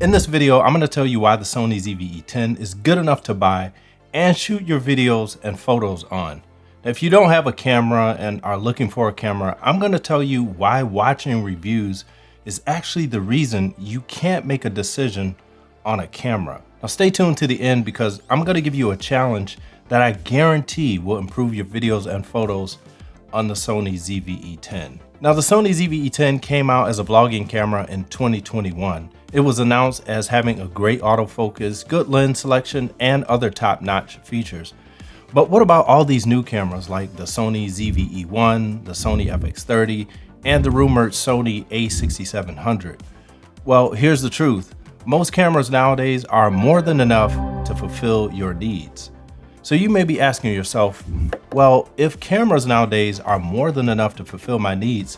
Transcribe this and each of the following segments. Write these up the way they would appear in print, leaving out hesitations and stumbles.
In this video, I'm going to tell you why the Sony ZV E10 is good enough to buy and shoot your videos and photos on. Now, if you don't have a camera and are looking for a camera, I'm going to tell you why watching reviews is actually the reason you can't make a decision on a camera. Now stay tuned to the end because I'm going to give you a challenge that I guarantee will improve your videos and photos on the Sony ZV E10. Now the Sony ZV E10 came out as a vlogging camera in 2021. It was announced as having a great autofocus, good lens selection, and other top-notch features. But what about all these new cameras like the Sony ZV E1, the Sony FX30, and the rumored Sony A6700? Well, here's the truth. Most cameras nowadays are more than enough to fulfill your needs. So you may be asking yourself, well, if cameras nowadays are more than enough to fulfill my needs,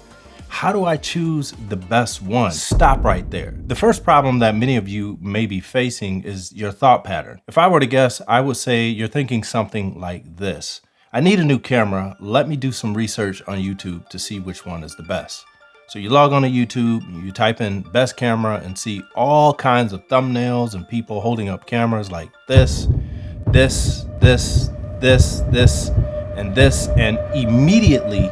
how do I choose the best one? Stop right there. The first problem that many of you may be facing is your thought pattern. If I were to guess, I would say you're thinking something like this. I need a new camera. Let me do some research on YouTube to see which one is the best. So you log on to YouTube, you type in best camera and see all kinds of thumbnails and people holding up cameras like this, and immediately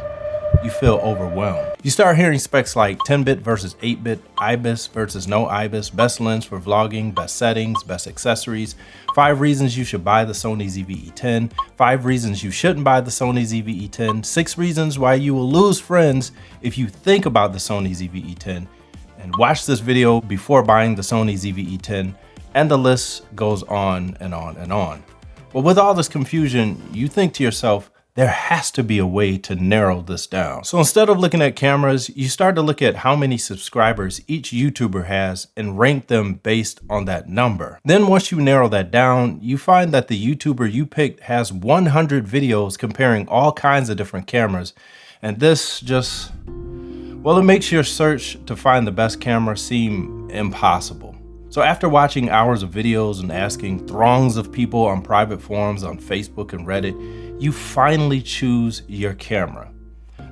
you feel overwhelmed. You start hearing specs like 10-bit versus 8-bit, IBIS versus no IBIS, best lens for vlogging, best settings, best accessories, 5 reasons you should buy the Sony ZV E10, 5 reasons you shouldn't buy the Sony ZV E10, 6 reasons why you will lose friends if you think about the Sony ZV E10, and watch this video before buying the Sony ZV E10, and the list goes on and on and on. Well, with all this confusion, you think to yourself, there has to be a way to narrow this down. So instead of looking at cameras, you start to look at how many subscribers each YouTuber has and rank them based on that number. Then once you narrow that down, you find that the YouTuber you picked has 100 videos comparing all kinds of different cameras. And this just, well, it makes your search to find the best camera seem impossible. So after watching hours of videos and asking throngs of people on private forums on Facebook and Reddit, you finally choose your camera.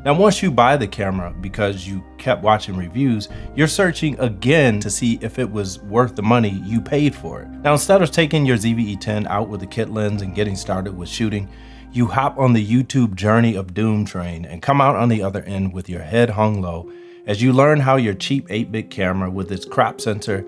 Now, once you buy the camera because you kept watching reviews, you're searching again to see if it was worth the money you paid for it. Now, instead of taking your ZV E10 out with a kit lens and getting started with shooting, you hop on the YouTube journey of doom train and come out on the other end with your head hung low as you learn how your cheap 8-bit camera with its crop sensor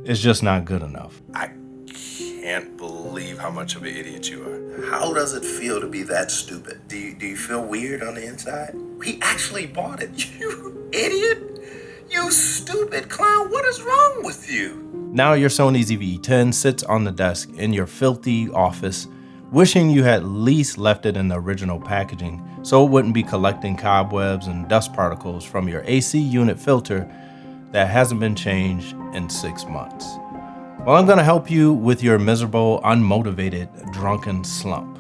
is just not good enough. I can't believe how much of an idiot you are. How does it feel to be that stupid? Do you feel weird on the inside? He actually bought it. You idiot. You stupid clown. What is wrong with you? Now your Sony ZV E10 sits on the desk in your filthy office, wishing you had at least left it in the original packaging so it wouldn't be collecting cobwebs and dust particles from your AC unit filter that hasn't been changed in 6 months. Well, I'm gonna help you with your miserable, unmotivated, drunken slump.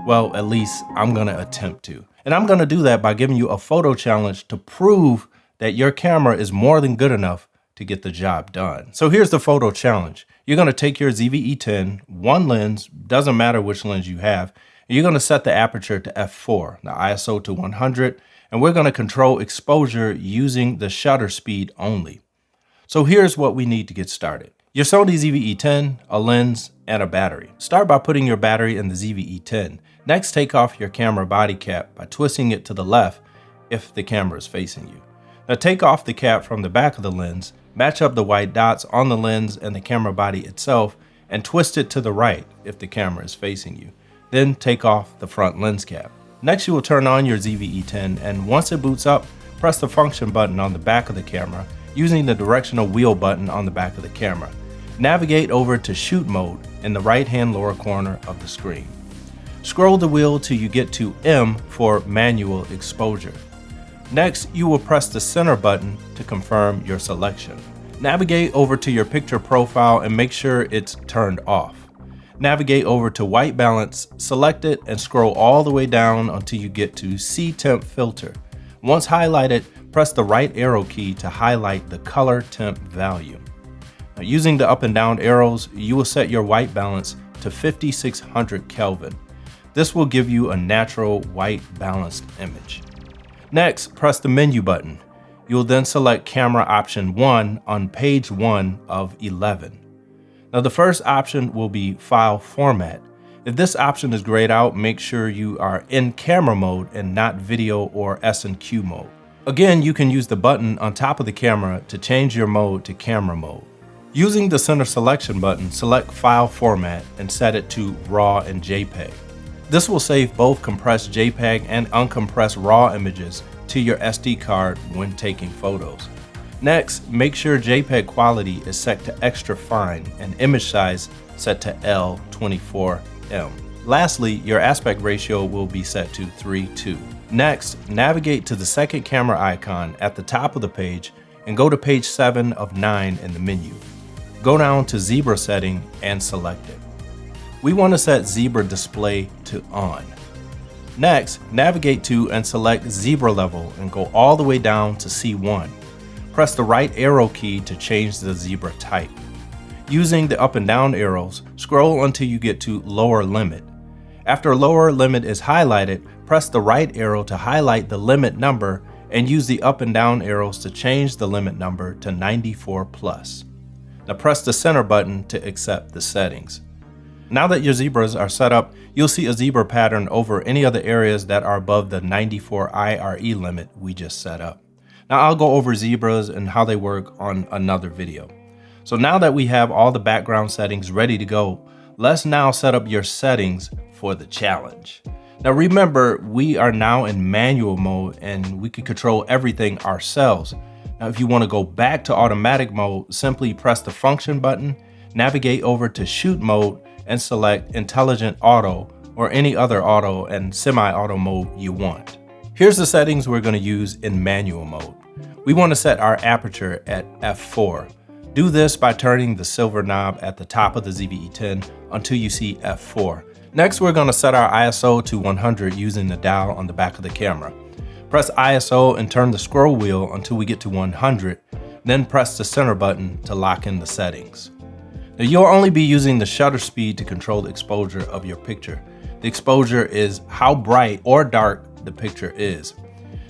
Well, at least I'm gonna attempt to. And I'm gonna do that by giving you a photo challenge to prove that your camera is more than good enough to get the job done. So here's the photo challenge. You're gonna take your ZV E10, one lens, doesn't matter which lens you have, and you're gonna set the aperture to f4, the ISO to 100, and we're gonna control exposure using the shutter speed only. So here's what we need to get started. Your Sony ZV E10, a lens, and a battery. Start by putting your battery in the ZV E10. Next, take off your camera body cap by twisting it to the left if the camera is facing you. Now take off the cap from the back of the lens, match up the white dots on the lens and the camera body itself, and twist it to the right if the camera is facing you. Then take off the front lens cap. Next, you will turn on your ZV E10, and once it boots up, press the function button on the back of the camera using the directional wheel button on the back of the camera. Navigate over to shoot mode in the right-hand lower corner of the screen. Scroll the wheel till you get to M for manual exposure. Next, you will press the center button to confirm your selection. Navigate over to your picture profile and make sure it's turned off. Navigate over to white balance, select it, and scroll all the way down until you get to C temp filter. Once highlighted, press the right arrow key to highlight the color temp value. Now, using the up and down arrows, you will set your white balance to 5600 Kelvin. This will give you a natural white balanced image. Next, press the menu button. You'll then select camera option 1 on page 1 of 11. Now the first option will be file format. If this option is grayed out, make sure you are in camera mode and not video or S&Q mode. Again, you can use the button on top of the camera to change your mode to camera mode. Using the center selection button, select file format and set it to RAW and JPEG. This will save both compressed JPEG and uncompressed RAW images to your SD card when taking photos. Next, make sure JPEG quality is set to extra fine and image size set to L24M. Lastly, your aspect ratio will be set to 3:2. Next, navigate to the second camera icon at the top of the page and go to page 7 of 9 in the menu. Go down to Zebra setting and select it. We want to set Zebra display to on. Next, navigate to and select Zebra level and go all the way down to C1. Press the right arrow key to change the zebra type. Using the up and down arrows, scroll until you get to lower limit. After lower limit is highlighted, press the right arrow to highlight the limit number and use the up and down arrows to change the limit number to 94 plus. Now press the center button to accept the settings. Now that your zebras are set up, you'll see a zebra pattern over any other areas that are above the 94 IRE limit we just set up. Now I'll go over zebras and how they work on another video. So now that we have all the background settings ready to go, let's now set up your settings for the challenge. Now remember, we are now in manual mode and we can control everything ourselves. Now if you want to go back to automatic mode, simply press the function button, navigate over to shoot mode, and select Intelligent Auto or any other auto and semi-auto mode you want. Here's the settings we're going to use in manual mode. We want to set our aperture at f4. Do this by turning the silver knob at the top of the ZV E10 until you see f4. Next, we're going to set our ISO to 100 using the dial on the back of the camera. Press ISO and turn the scroll wheel until we get to 100, then press the center button to lock in the settings. Now you'll only be using the shutter speed to control the exposure of your picture. The exposure is how bright or dark the picture is.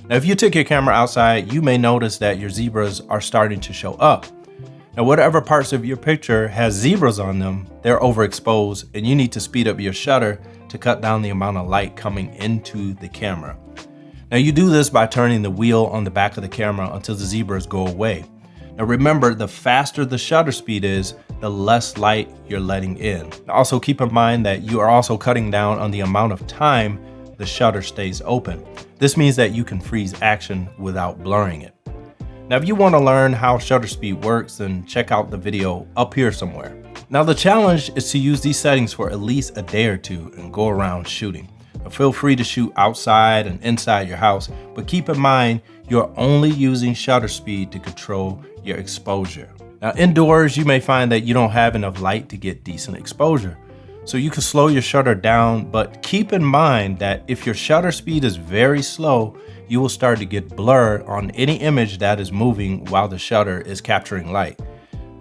Now if you took your camera outside, you may notice that your zebras are starting to show up. Now whatever parts of your picture has zebras on them, they're overexposed and you need to speed up your shutter to cut down the amount of light coming into the camera. Now you do this by turning the wheel on the back of the camera until the zebras go away. Now remember, the faster the shutter speed is, the less light you're letting in. Now also keep in mind that you are also cutting down on the amount of time the shutter stays open. This means that you can freeze action without blurring it. Now if you want to learn how shutter speed works, then check out the video up here somewhere. Now the challenge is to use these settings for at least a day or two and go around shooting. Now feel free to shoot outside and inside your house, but keep in mind you're only using shutter speed to control your exposure. Now indoors, you may find that you don't have enough light to get decent exposure. So you can slow your shutter down, but keep in mind that if your shutter speed is very slow, you will start to get blur on any image that is moving while the shutter is capturing light.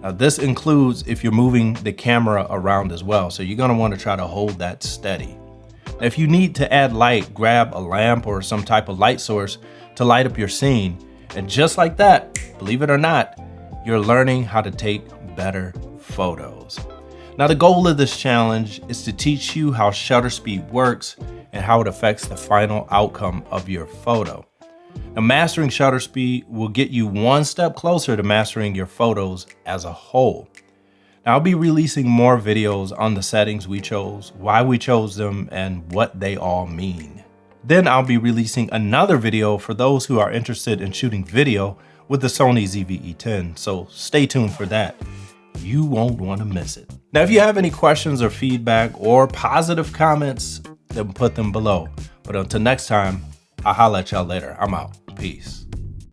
Now this includes if you're moving the camera around as well, so you're gonna wanna try to hold that steady. Now, if you need to add light, grab a lamp or some type of light source to light up your scene. And just like that, believe it or not, you're learning how to take better photos. Now the goal of this challenge is to teach you how shutter speed works and how it affects the final outcome of your photo. Now mastering shutter speed will get you one step closer to mastering your photos as a whole. Now I'll be releasing more videos on the settings we chose, why we chose them, and what they all mean. Then I'll be releasing another video for those who are interested in shooting video with the Sony ZV E10, so stay tuned for that. You won't want to miss it. Now, if you have any questions or feedback or positive comments, then put them below. But until next time, I'll holla at y'all later. I'm out. Peace.